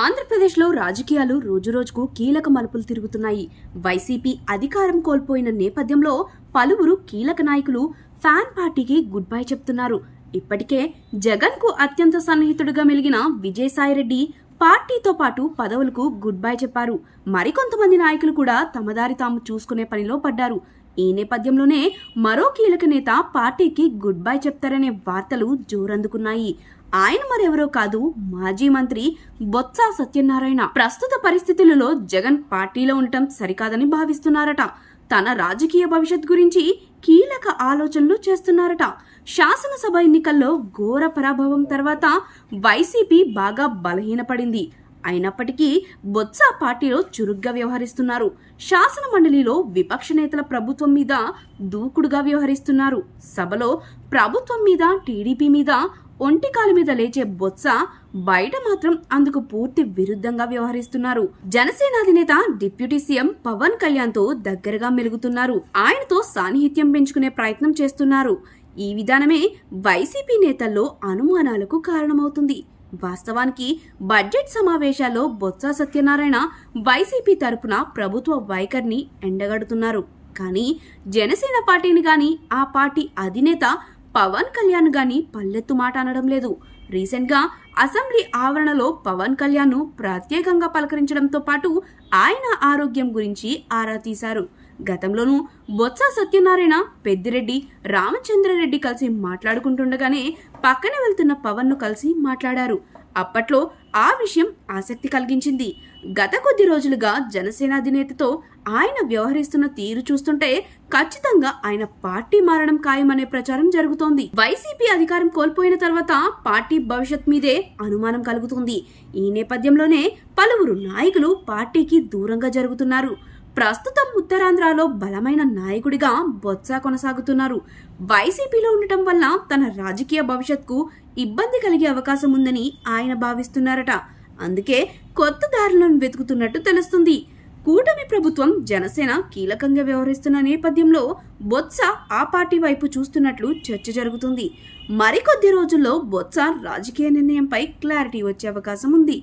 ఆంధ్రప్రదేశ్లో రాజకీయాలు రోజురోజుకు కీలక మలుపులు తిరుగుతున్నాయి. వైసీపీ అధికారం కోల్పోయిన నేపథ్యంలో పలువురు కీలక నాయకులు ఫ్యాన్ పార్టీకి గుడ్ బై చెప్తున్నారు. ఇప్పటికే జగన్ కు అత్యంత సన్నిహితుడిగా మెలిగిన విజయసాయిరెడ్డి పార్టీతో పాటు పదవులకు గుడ్ బై చెప్పారు. మరికొంతమంది నాయకులు కూడా తమ దారి తాము చూసుకునే పనిలో పడ్డారు. ఈ నేపథ్యంలోనే మరో కీలక నేత పార్టీకి గుడ్ బై చెప్తారనే వార్తలు జోరందుకున్నాయి. ఆయన మరెవరో కాదు, మాజీ మంత్రి బొత్స సత్యనారాయణ. ప్రస్తుత పరిస్థితులలో జగన్ పార్టీలో ఉండటం సరికాదని భావిస్తున్నారట. తన రాజకీయ భవిష్యత్ గురించి కీలక ఆలోచనలు చేస్తున్నారట. శాసనసభ ఎన్నికల్లో ఘోర పరాభవం తర్వాత వైసీపీ బాగా బలహీనపడింది. అయినప్పటికీ బొత్స పార్టీలో చురుగ్గా వ్యవహరిస్తున్నారు. శాసన మండలిలో విపక్ష నేతల ప్రభుత్వం మీద దూకుడుగా వ్యవహరిస్తున్నారు. సభలో ప్రభుత్వం మీద, టీడీపీ మీద ఒంటికాల మీద లేచే బొత్స బయట మాత్రం అందుకు పూర్తి విరుద్ధంగా వ్యవహరిస్తున్నారు. జనసేన అధినేత డిప్యూటీ సీఎం పవన్ కళ్యాణ్ తో దగ్గరగా మెలుగుతున్నారు. ఆయనతో సాన్నిహిత్యం పెంచుకునే ప్రయత్నం చేస్తున్నారు. ఈ విధానమే వైసీపీ నేతల్లో అనుమానాలకు కారణమవుతుంది. వాస్తవానికి బడ్జెట్ సమావేశాల్లో బొత్స సత్యనారాయణ వైసీపీ తరపున ప్రభుత్వ వైఖరిని ఎండగడుతున్నారు. కానీ జనసేన పార్టీని గాని, ఆ పార్టీ అధినేత పవన్ కళ్యాణ్ గాని పల్లెత్తు మాట అనడం లేదు. రీసెంట్ గా అసెంబ్లీ ఆవరణలో పవన్ కళ్యాణ్ ను ప్రత్యేకంగా పలకరించడంతో పాటు ఆయన ఆరోగ్యం గురించి ఆరా తీశారు. గతంలోనూ బొత్స సత్యనారాయణ, పెద్దిరెడ్డి, రామచంద్రారెడ్డి కలిసి మాట్లాడుకుంటుండగానే పక్కన వెళ్తున్న పవన్ ను కలిసి మాట్లాడారు. అప్పట్లో ఆ విషయం ఆసక్తి కలిగించింది. గత కొద్ది రోజులుగా జనసేన అధినేతతో ఆయన వ్యవహరిస్తున్న తీరు చూస్తుంటే ఖచ్చితంగా ఆయన పార్టీ మారడం ఖాయమనే ప్రచారం జరుగుతోంది. వైసీపీ అధికారం కోల్పోయిన తర్వాత పార్టీ భవిష్యత్ మీదే అనుమానం కలుగుతుంది. ఈ నేపథ్యంలోనే పలువురు నాయకులు పార్టీకి దూరంగా జరుగుతున్నారు. ప్రస్తుతం ఉత్తరాంధ్రలో బలమైన నాయకుడిగా బొత్స కొనసాగుతున్నారు. వైసీపీలో ఉండటం వల్ల తన రాజకీయ భవిష్యత్కు ఇబ్బంది కలిగే అవకాశం ఉందని ఆయన భావిస్తున్నారట. అందుకే కొత్త దారులను వెతుకుతున్నట్టు తెలుస్తుంది. కూటమి ప్రభుత్వం జనసేన కీలకంగా వ్యవహరిస్తున్న నేపథ్యంలో బొత్స ఆ పార్టీ వైపు చూస్తున్నట్లు చర్చ జరుగుతుంది. మరికొద్ది రోజుల్లో బొత్స రాజకీయ నిర్ణయంపై క్లారిటీ వచ్చే అవకాశం ఉంది.